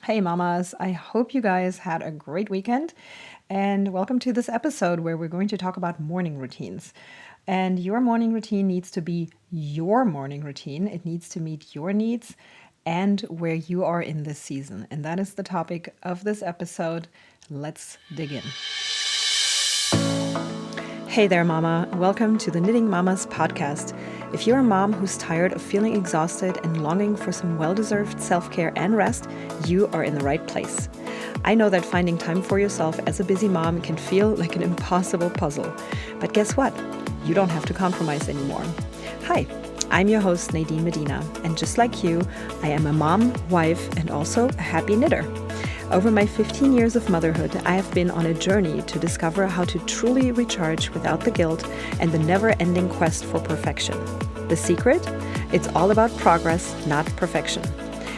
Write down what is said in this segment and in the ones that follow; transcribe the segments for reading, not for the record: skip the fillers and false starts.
Hey mamas, I hope you guys had a great weekend and welcome to this episode where we're going to talk about morning routines. And your morning routine needs to be your morning routine. It needs to meet your needs and where you are in this season. And that is the topic of this episode. Let's dig in. Hey there, Mama. Welcome to the Knitting Mamas podcast. If you're a mom who's tired of feeling exhausted and longing for some well-deserved self-care and rest, you are in the right place. I know that finding time for yourself as a busy mom can feel like an impossible puzzle. But guess what? You don't have to compromise anymore. Hi, I'm your host, Nadine Medina, and just like you, I am a mom, wife, and also a happy knitter. Over my 15 years of motherhood, I have been on a journey to discover how to truly recharge without the guilt and the never-ending quest for perfection. The secret? It's all about progress, not perfection.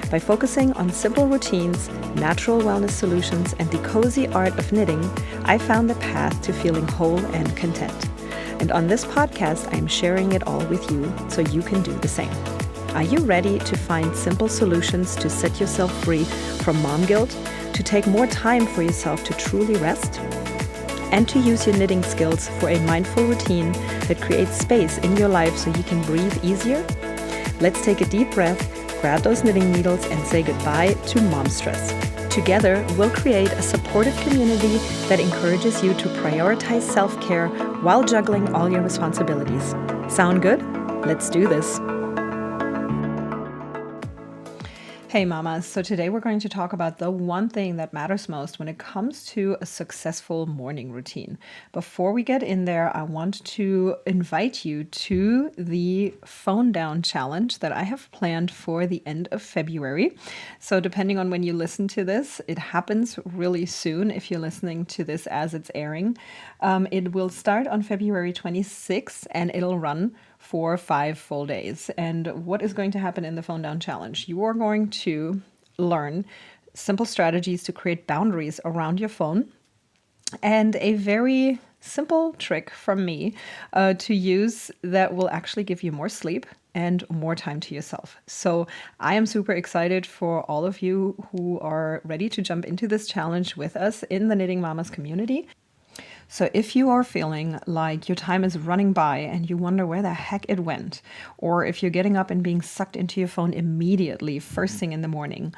By focusing on simple routines, natural wellness solutions, and the cozy art of knitting, I found the path to feeling whole and content. And on this podcast, I am sharing it all with you so you can do the same. Are you ready to find simple solutions to set yourself free from mom guilt, to take more time for yourself to truly rest, and to use your knitting skills for a mindful routine that creates space in your life so you can breathe easier? Let's take a deep breath, grab those knitting needles, and say goodbye to mom stress. Together, we'll create a supportive community that encourages you to prioritize self-care while juggling all your responsibilities. Sound good? Let's do this. Hey mamas, so today we're going to talk about the one thing that matters most when it comes to a successful morning routine. Before we get in there, I want to invite you to the phone down challenge that I have planned for the end of February. So depending on when you listen to this, it happens really soon if you're listening to this as it's airing. It will start on February 26th and it'll run for 5 full days. And what is going to happen in the phone down challenge? You are going to learn simple strategies to create boundaries around your phone and a very simple trick from me to use that will actually give you more sleep and more time to yourself. So I am super excited for all of you who are ready to jump into this challenge with us in the Knitting Mamas community. So if you are feeling like your time is running by and you wonder where the heck it went, or if you're getting up and being sucked into your phone immediately first thing in the morning,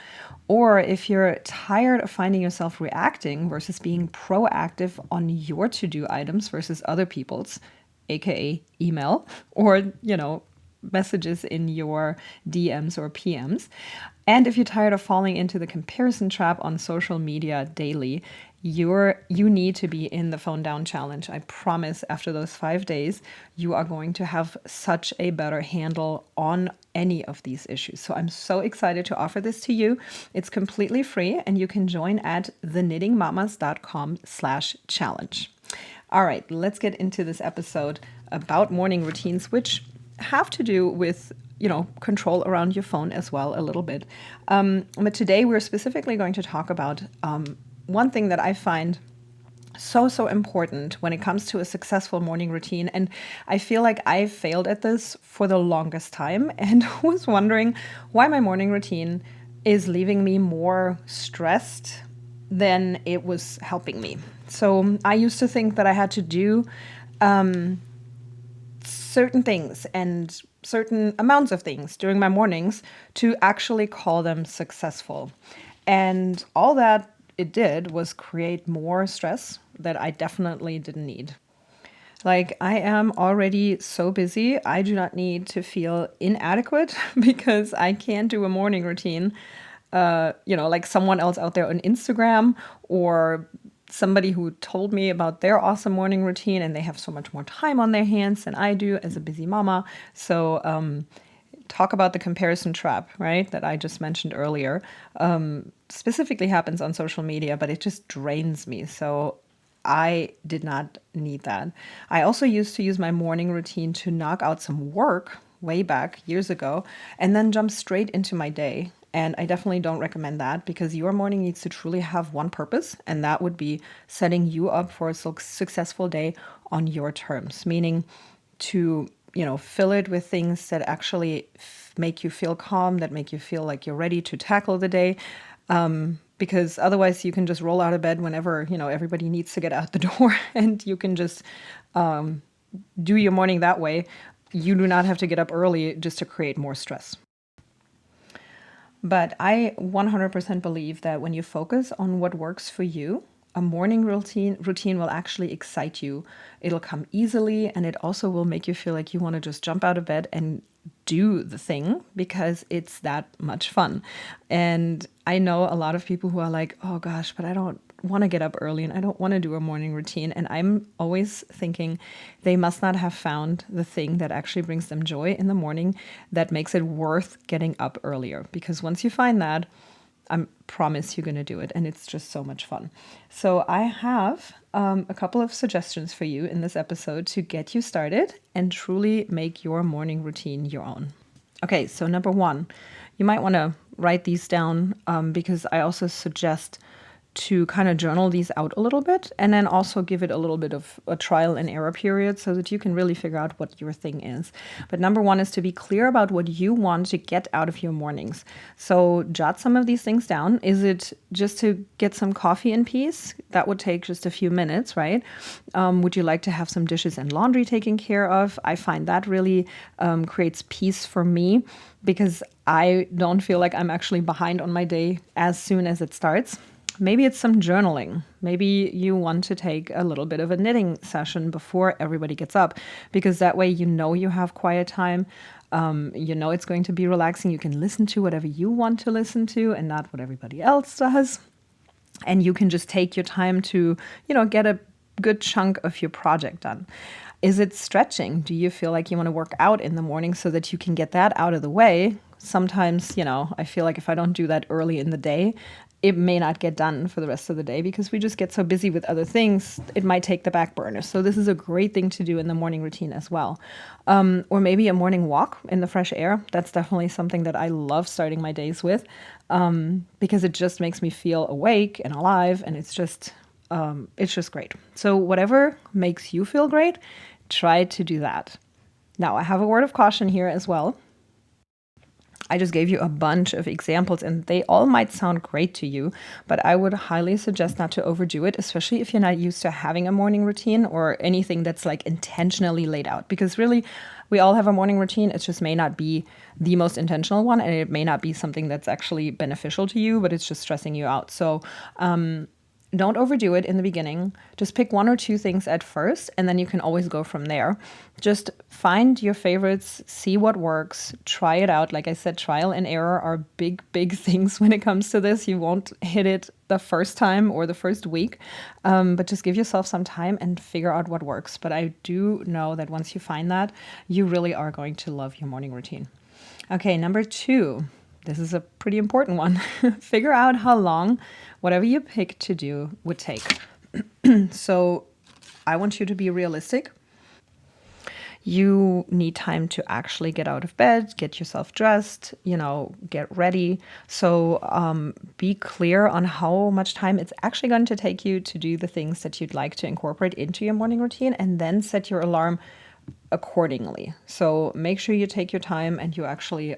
or if you're tired of finding yourself reacting versus being proactive on your to-do items versus other people's, aka email, or, messages in your DMs or PMs. And if you're tired of falling into the comparison trap on social media daily, you need to be in the phone down challenge. I promise after those 5 days, you are going to have such a better handle on any of these issues. So I'm so excited to offer this to you. It's completely free and you can join at theknittingmamas.com/challenge. All right, let's get into this episode about morning routines, which have to do with control around your phone as well a little bit. But today we're specifically going to talk about one thing that I find so important when it comes to a successful morning routine. And I feel like I failed at this for the longest time and was wondering why my morning routine is leaving me more stressed than it was helping me. So I used to think that I had to do certain things and certain amounts of things during my mornings to actually call them successful. And all that it did was create more stress that I definitely didn't need. Like, I am already so busy, I do not need to feel inadequate because I can't do a morning routine, like someone else out there on Instagram or somebody who told me about their awesome morning routine and they have so much more time on their hands than I do as a busy mama. So talk about the comparison trap, right? That I just mentioned earlier. Specifically happens on social media, but it just drains me. So I did not need that. I also used to use my morning routine to knock out some work way back years ago and then jump straight into my day. And I definitely don't recommend that because your morning needs to truly have one purpose, and that would be setting you up for a successful day on your terms, meaning to, fill it with things that actually make you feel calm, that make you feel like you're ready to tackle the day. Because otherwise you can just roll out of bed whenever, everybody needs to get out the door and you can just do your morning that way. You do not have to get up early just to create more stress. But I 100% believe that when you focus on what works for you, a morning routine will actually excite you. It'll come easily and it also will make you feel like you want to just jump out of bed and do the thing because it's that much fun. And I know a lot of people who are like, oh gosh, but I don't want to get up early and I don't want to do a morning routine. And I'm always thinking they must not have found the thing that actually brings them joy in the morning that makes it worth getting up earlier. Because once you find that, I promise you're going to do it. And it's just so much fun. So I have a couple of suggestions for you in this episode to get you started and truly make your morning routine your own. Okay, so number one, you might want to write these down because I also suggest to kind of journal these out a little bit and then also give it a little bit of a trial and error period so that you can really figure out what your thing is. But number one is to be clear about what you want to get out of your mornings. So jot some of these things down. Is it just to get some coffee in peace? That would take just a few minutes, right? Would you like to have some dishes and laundry taken care of? I find that really creates peace for me because I don't feel like I'm actually behind on my day as soon as it starts. Maybe it's some journaling. Maybe you want to take a little bit of a knitting session before everybody gets up, because that way you have quiet time. It's going to be relaxing. You can listen to whatever you want to listen to and not what everybody else does. And you can just take your time to, get a good chunk of your project done. Is it stretching? Do you feel like you want to work out in the morning so that you can get that out of the way? Sometimes, I feel like if I don't do that early in the day, it may not get done for the rest of the day because we just get so busy with other things. It might take the back burner. So this is a great thing to do in the morning routine as well. Or maybe a morning walk in the fresh air. That's definitely something that I love starting my days with because it just makes me feel awake and alive. And it's just great. So whatever makes you feel great, try to do that. Now, I have a word of caution here as well. I just gave you a bunch of examples and they all might sound great to you, but I would highly suggest not to overdo it, especially if you're not used to having a morning routine or anything that's like intentionally laid out. Because really, we all have a morning routine. It just may not be the most intentional one and it may not be something that's actually beneficial to you, but it's just stressing you out. So, don't overdo it in the beginning. Just pick one or two things at first, and then you can always go from there. Just find your favorites, see what works, try it out. Like I said, trial and error are big, big things when it comes to this. You won't hit it the first time or the first week, but just give yourself some time and figure out what works. But I do know that once you find that, you really are going to love your morning routine. Okay, number two. This is a pretty important one. Figure out how long whatever you pick to do would take. So I want you to be realistic. You need time to actually get out of bed, get yourself dressed, get ready. So be clear on how much time it's actually going to take you to do the things that you'd like to incorporate into your morning routine, and then set your alarm accordingly. So make sure you take your time and you actually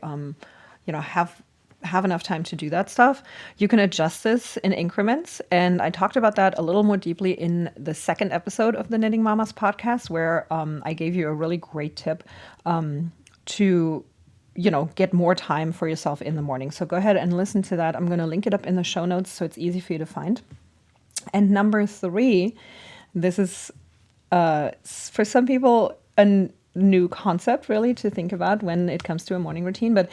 have enough time to do that stuff. You can adjust this in increments. And I talked about that a little more deeply in the second episode of the Knitting Mamas podcast, where I gave you a really great tip to get more time for yourself in the morning. So go ahead and listen to that. I'm going to link it up in the show notes so it's easy for you to find. And number three, this is for some people a new concept really to think about when it comes to a morning routine, but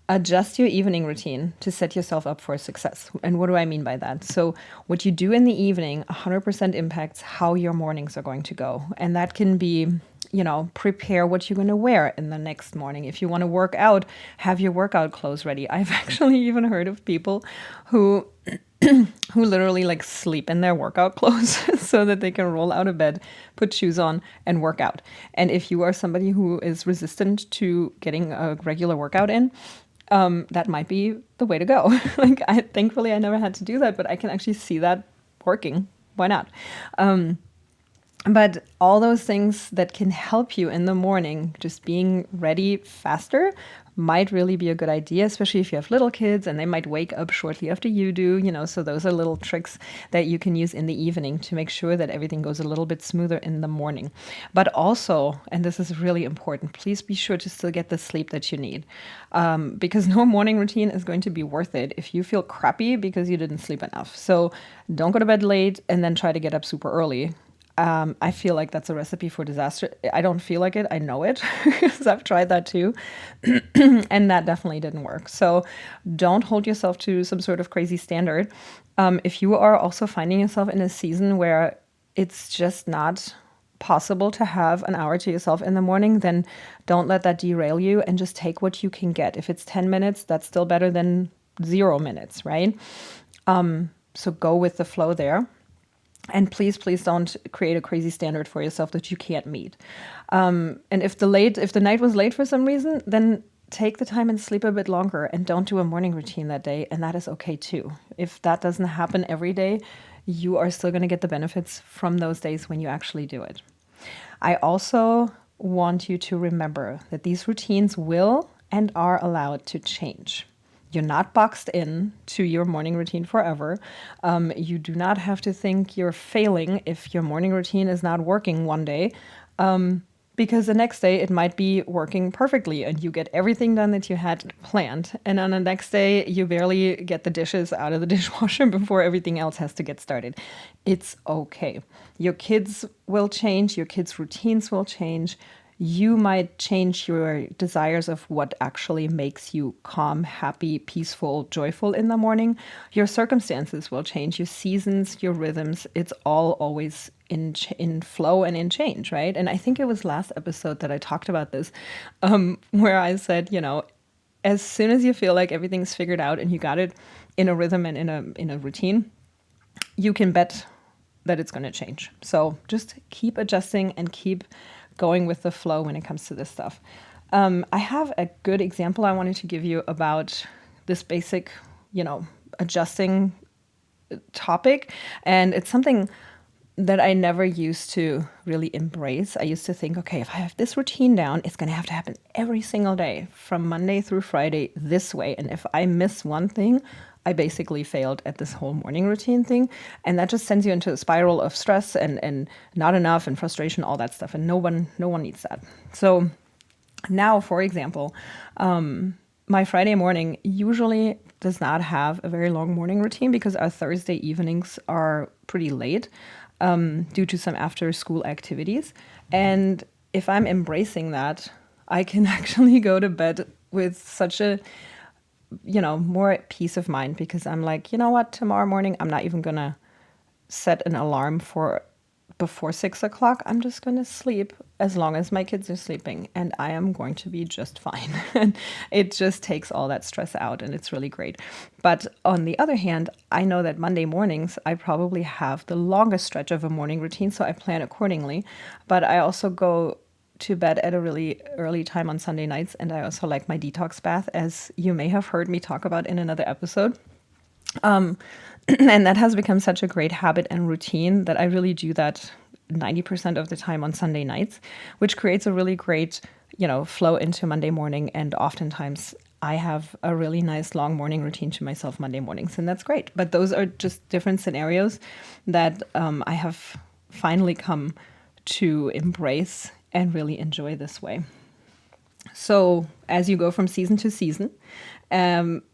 adjust your evening routine to set yourself up for success. And what do I mean by that? So what you do in the evening 100% impacts how your mornings are going to go. And that can be, prepare what you're going to wear in the next morning. If you want to work out, have your workout clothes ready. I've actually even heard of people who literally like sleep in their workout clothes so that they can roll out of bed, put shoes on, and work out. And if you are somebody who is resistant to getting a regular workout in, that might be the way to go. Thankfully, I never had to do that, but I can actually see that working. Why not? But all those things that can help you in the morning, just being ready faster, might really be a good idea, especially if you have little kids and they might wake up shortly after you do, so those are little tricks that you can use in the evening to make sure that everything goes a little bit smoother in the morning. But also, and this is really important, please be sure to still get the sleep that you need, because no morning routine is going to be worth it if you feel crappy because you didn't sleep enough. So don't go to bed late and then try to get up super early. I feel like that's a recipe for disaster. I don't feel like it. I know it because I've tried that too. And that definitely didn't work. So don't hold yourself to some sort of crazy standard. If you are also finding yourself in a season where it's just not possible to have an hour to yourself in the morning, then don't let that derail you and just take what you can get. If it's 10 minutes, that's still better than 0 minutes, right? So go with the flow there. And please, please don't create a crazy standard for yourself that you can't meet. And if the night was late for some reason, then take the time and sleep a bit longer and don't do a morning routine that day. And that is okay too. If that doesn't happen every day, you are still going to get the benefits from those days when you actually do it. I also want you to remember that these routines will and are allowed to change. You're not boxed in to your morning routine forever. You do not have to think you're failing if your morning routine is not working one day, because the next day it might be working perfectly and you get everything done that you had planned. And on the next day, you barely get the dishes out of the dishwasher before everything else has to get started. It's okay. Your kids will change. Your kids' routines will change. You might change your desires of what actually makes you calm, happy, peaceful, joyful in the morning. Your circumstances will change, your seasons, your rhythms. It's all always in flow and in change, right? And I think it was last episode that I talked about this, where I said, as soon as you feel like everything's figured out and you got it in a rhythm and in a routine, you can bet that it's going to change. So just keep adjusting and keep going with the flow when it comes to this stuff. I have a good example I wanted to give you about this basic, adjusting topic. And it's something that I never used to really embrace. I used to think, okay, if I have this routine down, it's going to have to happen every single day from Monday through Friday this way. And if I miss one thing, I basically failed at this whole morning routine thing. And that just sends you into a spiral of stress and not enough and frustration, all that stuff. And no one needs that. So now, for example, my Friday morning usually does not have a very long morning routine because our Thursday evenings are pretty late due to some after school activities. And if I'm embracing that, I can actually go to bed with such a more peace of mind because I'm like, you know what, tomorrow morning, I'm not even going to set an alarm for before 6 o'clock. I'm just going to sleep as long as my kids are sleeping and I am going to be just fine. And it just takes all that stress out and it's really great. But on the other hand, I know that Monday mornings, I probably have the longest stretch of a morning routine. So I plan accordingly, but I also go to bed at a really early time on Sunday nights. And I also like my detox bath, as you may have heard me talk about in another episode. And that has become such a great habit and routine that I really do that 90% of the time on Sunday nights, which creates a really great, flow into Monday morning. And oftentimes I have a really nice long morning routine to myself Monday mornings. And that's great. But those are just different scenarios that I have finally come to embrace and really enjoy this way. So as you go from season to season,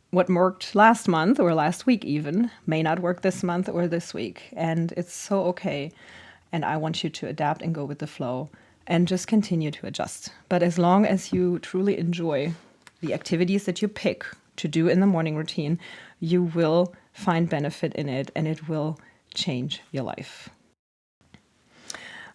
what worked last month or last week even may not work this month or this week. And it's so okay. And I want you to adapt and go with the flow and just continue to adjust. But as long as you truly enjoy the activities that you pick to do in the morning routine, you will find benefit in it and it will change your life.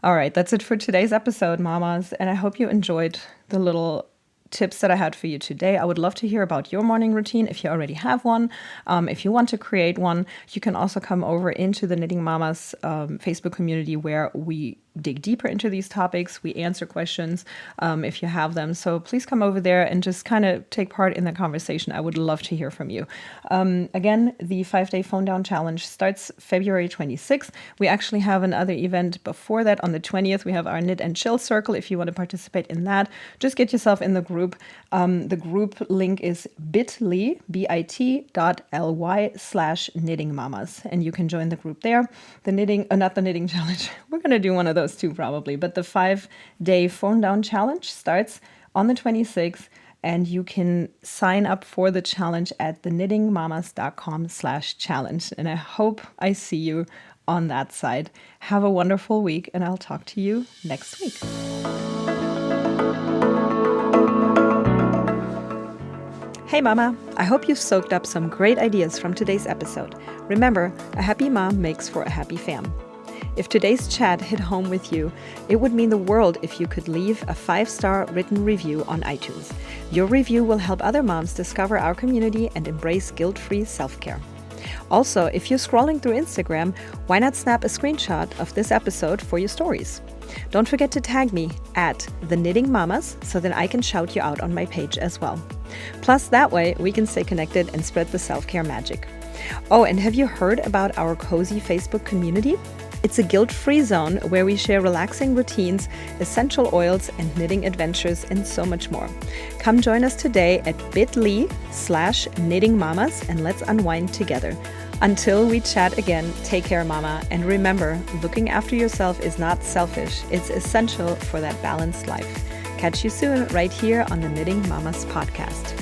All right, that's it for today's episode, mamas. And I hope you enjoyed the little tips that I had for you today. I would love to hear about your morning routine if you already have one. If you want to create one, you can also come over into the Knitting Mamas Facebook community where we dig deeper into these topics. We answer questions if you have them. So please come over there and just kind of take part in the conversation. I would love to hear from you. Again, the 5-day phone down challenge starts February 26th. We actually have another event before that on the 20th. We have our Knit and Chill Circle. If you want to participate in that, just get yourself in the group. The group link is bit.ly, bit.ly/knitting mamas. And you can join the group there. The knitting, not the knitting challenge. We're going to do one of those too, probably. But the 5-day phone down challenge starts on the 26th. And you can sign up for the challenge at theknittingmamas.com/challenge. And I hope I see you on that side. Have a wonderful week, and I'll talk to you next week. Hey mama, I hope you've soaked up some great ideas from today's episode. Remember, a happy mom makes for a happy fam. If today's chat hit home with you, it would mean the world if you could leave a 5-star written review on iTunes. Your review will help other moms discover our community and embrace guilt-free self-care. Also, if you're scrolling through Instagram, why not snap a screenshot of this episode for your stories? Don't forget to tag me at @theknittingmamas so that I can shout you out on my page as well. Plus, that way we can stay connected and spread the self-care magic. Oh, and have you heard about our cozy Facebook community? It's a guilt-free zone where we share relaxing routines, essential oils, and knitting adventures, and so much more. Come join us today at bit.ly/knittingmamas and let's unwind together. Until we chat again, take care, mama. And remember, looking after yourself is not selfish. It's essential for that balanced life. Catch you soon right here on the Knitting Mamas podcast.